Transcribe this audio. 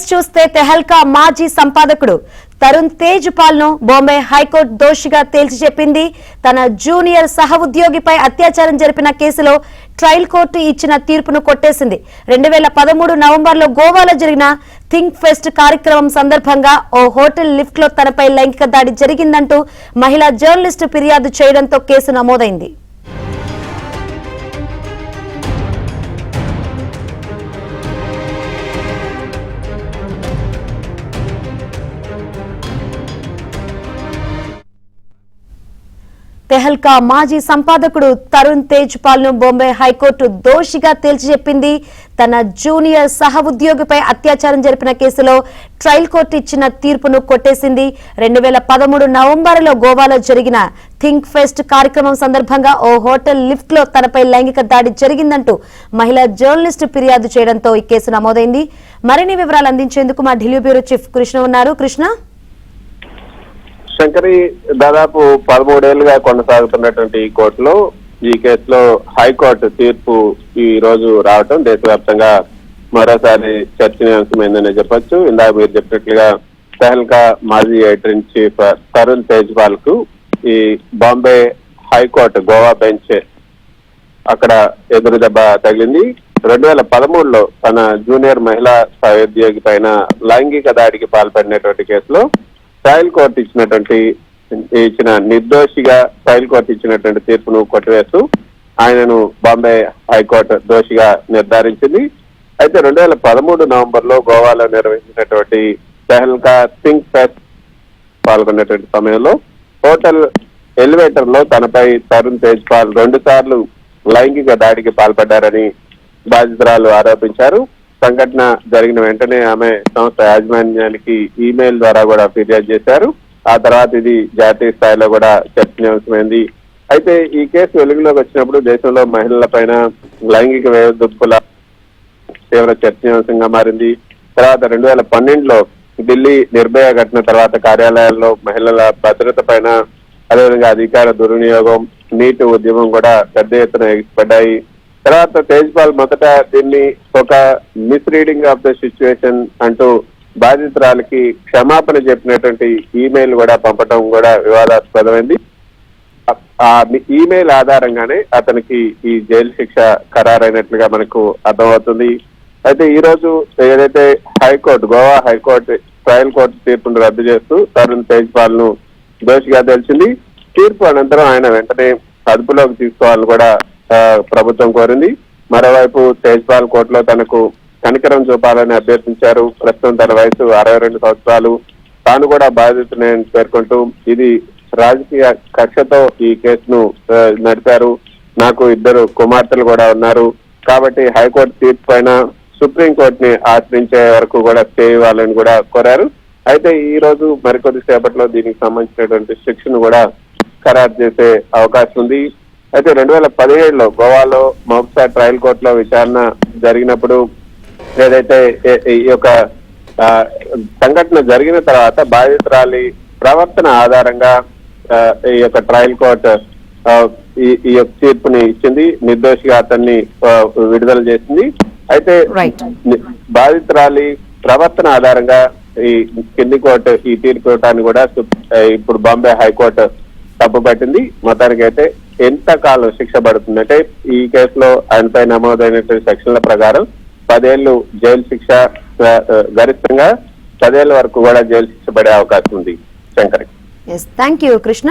చూస్తే తెహల్కా మాజీ సంపాదకుడు తరుణ్ తేజ్ పాల్ ను బాంబే హైకోర్టు దోషిగా తేల్చి చెప్పింది. తన జూనియర్ సహ ఉద్యోగిపై అత్యాచారం జరిపిన కేసులో ట్రయల్ కోర్టు ఇచ్చిన తీర్పును కొట్టేసింది. 2013 నవంబర్లో గోవాలో జరిగిన థింక్ ఫెస్ట్ కార్యక్రమం సందర్భంగా ఓ హోటల్ లిఫ్ట్ లో తనపై లైంగిక దాడి జరిగిందంటూ మహిళా జర్నలిస్టు ఫిర్యాదు చేయడంతో కేసు నమోదైంది. తెహల్కా మాజీ సంపాదకుడు తరుణ్ తేజ్ పాల్ ను బాంబే హైకోర్టు దోషిగా తేల్చి చెప్పింది. తన జూనియర్ సహ ఉద్యోగిపై అత్యాచారం జరిపిన కేసులో ట్రయల్ కోర్టు ఇచ్చిన తీర్పును కొట్టేసింది. 2013 నవంబర్లో గోవాలో జరిగిన థింక్ ఫెస్ట్ కార్యక్రమం సందర్భంగా ఓ హోటల్ లిఫ్ట్ లో తనపై లైంగిక దాడి జరిగిందంటూ మహిళా జర్నలిస్టు ఫిర్యాదు చేయడంతో ఈ కేసు నమోదైంది. మరిన్ని వివరాలు అందించేందుకు మా ఢిల్లీ బ్యూరో చీఫ్ కృష్ణ ఉన్నారు. కృష్ణ, శంకరి, దాదాపు 13 ఏళ్లుగా కొనసాగుతున్నటువంటి ఈ కోర్టులో ఈ కేసులో హైకోర్టు తీర్పు ఈ రోజు రావటం దేశవ్యాప్తంగా మరోసారి చర్చనీయాంశమైందని చెప్పొచ్చు. ఇందాక మీరు చెప్పినట్లుగా తెహల్కా మాజీ editor in chief Tarun Tejpal కు ఈ బాంబే హైకోర్టు గోవా బెంచ్ అక్కడ ఎదురు దెబ్బ తగిలింది. 2013లో తన జూనియర్ మహిళా సహోద్యోగి పైన లైంగిక దాడికి పాల్పడినటువంటి కేసులో ట్రయల్ కోర్టు ఇచ్చిన నిర్దోషిగా ట్రయల్ కోర్టు ఇచ్చినటువంటి తీర్పును కొట్టివేస్తూ ఆయనను బాంబే హైకోర్టు దోషిగా నిర్ధారించింది. అయితే 2013 నవంబర్లో గోవాలో నిర్వహించినటువంటి తెహల్కా థింక్ ఫెస్ట్ పాల్గొన్నటువంటి సమయంలో హోటల్ ఎలివేటర్ లో తనపై తరుణ్ తేజ్ పాల్ 2 సార్లు లైంగిక దాడికి పాల్పడ్డారని బాధితురాలు ఆరోపించారు. సంఘటన జరిగిన వెంటనే ఆమె సంస్థ యాజమాన్యానికి ఈమెయిల్ ద్వారా కూడా ఫిర్యాదు చేశారు. ఆ తర్వాత ఇది జాతీయ స్థాయిలో కూడా చర్చనీయాంశమైంది. అయితే ఈ కేసు వెలుగులోకి వచ్చినప్పుడు దేశంలో మహిళల పైన లైంగిక వేధింపుల తీవ్ర చర్చనీయాంశంగా మారింది. తర్వాత 2012లో ఢిల్లీ నిర్భయ ఘటన తర్వాత కార్యాలయాల్లో మహిళల భద్రత పైన, అదేవిధంగా అధికార దుర్వినియోగం, నీటి ఉద్యమం కూడా పెద్ద ఎత్తున ఎగిసిపడ్డాయి. తర్వాత తేజ్ పాల్ మొదట దీన్ని ఒక మిస్రీడింగ్ ఆఫ్ ద సిచ్యువేషన్ అంటూ బాధితురాలకి క్షమాపణ చెప్పినటువంటి ఈమెయిల్ కూడా పంపడం కూడా వివాదాస్పదమైంది. ఆ ఈమెయిల్ ఆధారంగానే అతనికి ఈ జైలు శిక్ష ఖరారైనట్లుగా మనకు అర్థమవుతుంది. అయితే ఈ రోజు ఏదైతే గోవా హైకోర్టు ట్రయల్ కోర్టు తీర్పును రద్దు చేస్తూ తరుణ్ తేజ్ పాల్ ను దోషిగా తెలిసింది. తీర్పు అనంతరం ఆయన వెంటనే అదుపులోకి తీసుకోవాలని కూడా ప్రభుత్వం కోరింది. మరోవైపు తేజ్ పాల్ కోర్టులో తనకు కనికరం చూపాలని అభ్యర్థించారు. ప్రస్తుతం తన వయసు 62 సంవత్సరాలు. తాను కూడా బాధితుడని పేర్కొంటూ ఇది రాజకీయ కక్షతో ఈ కేసును నడిపారు, నాకు 2 కుమార్తెలు కూడా ఉన్నారు, కాబట్టి హైకోర్టు తీర్పు పైన సుప్రీంకోర్టుని ఆశ్రయించే వరకు కూడా స్టే ఇవ్వాలని కూడా కోరారు. అయితే ఈ రోజు మరికొద్ది సేపట్లో దీనికి సంబంధించినటువంటి శిక్షను కూడా ఖరారు చేసే అవకాశం ఉంది. అయితే 2017లో గోవాలో మోక్సా ట్రయల్ కోర్టులో విచారణ జరిగినప్పుడు ఏదైతే ఈ యొక్క సంఘటన జరిగిన తర్వాత బాధితురాలి ప్రవర్తన ఆధారంగా ఈ యొక్క ట్రయల్ కోర్టు ఈ యొక్క తీర్పుని ఇచ్చింది, నిర్దోషిగా అతన్ని విడుదల చేసింది. అయితే బాధితురాలి ప్రవర్తన ఆధారంగా ఈ కింది కోర్టు ఈ తీర్పు ఇవ్వటాన్ని కూడా ఇప్పుడు బాంబే హైకోర్టు తప్పుపట్టింది. మొత్తానికి అయితే ఎంతకాలం శిక్ష పడుతుందంటే ఈ కేసులో ఆయనపై నమోదైనటువంటి సెక్షన్ల ప్రకారం 10 ఏళ్లు జైలు శిక్ష, గరిష్టంగా 10 ఏళ్ల వరకు కూడా జైలు శిక్ష పడే అవకాశం ఉంది. Shankar, thank you Krishna.